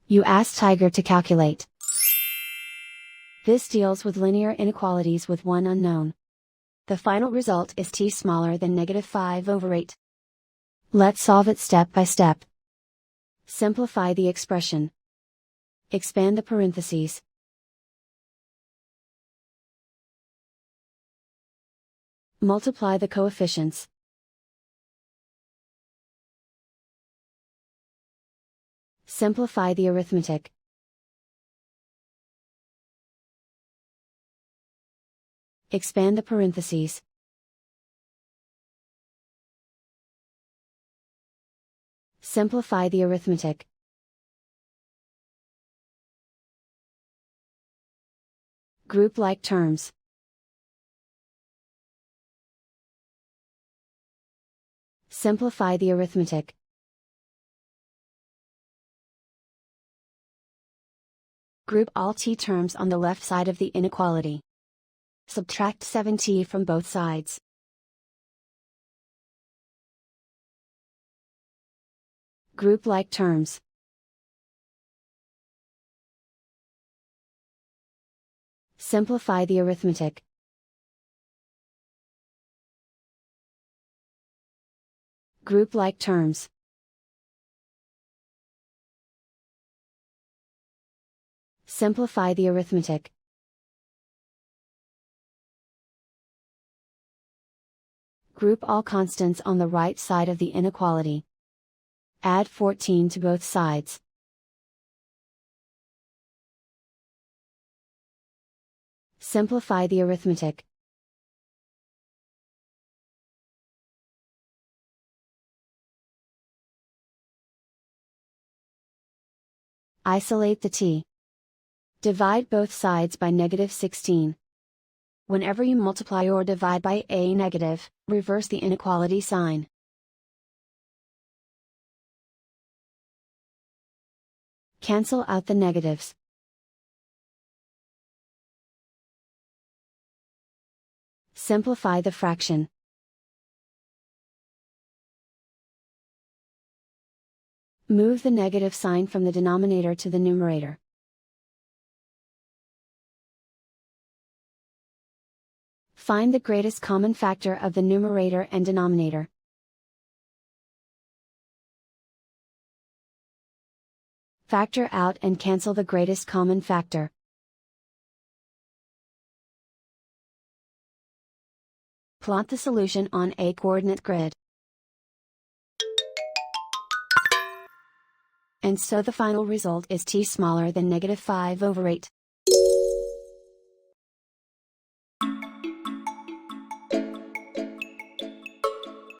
You ask Tiger to calculate. This deals with linear inequalities with one unknown. The final result is t smaller than -5/8. Let's solve it step by step. Simplify the expression. Expand the parentheses. Multiply the coefficients. Simplify the arithmetic. Expand the parentheses. Simplify the arithmetic. Group like terms. Simplify the arithmetic. Group all t terms on the left side of the inequality. Subtract 7t from both sides. Group like terms. Simplify the arithmetic. Group like terms. Simplify the arithmetic. Group all constants on the right side of the inequality. Add 14 to both sides. Simplify the arithmetic. Isolate the t. Divide both sides by -16. Whenever you multiply or divide by a negative, reverse the inequality sign. Cancel out the negatives. Simplify the fraction. Move the negative sign from the denominator to the numerator. Find the greatest common factor of the numerator and denominator. Factor out and cancel the greatest common factor. Plot the solution on a coordinate grid. And so the final result is t smaller than -5/8.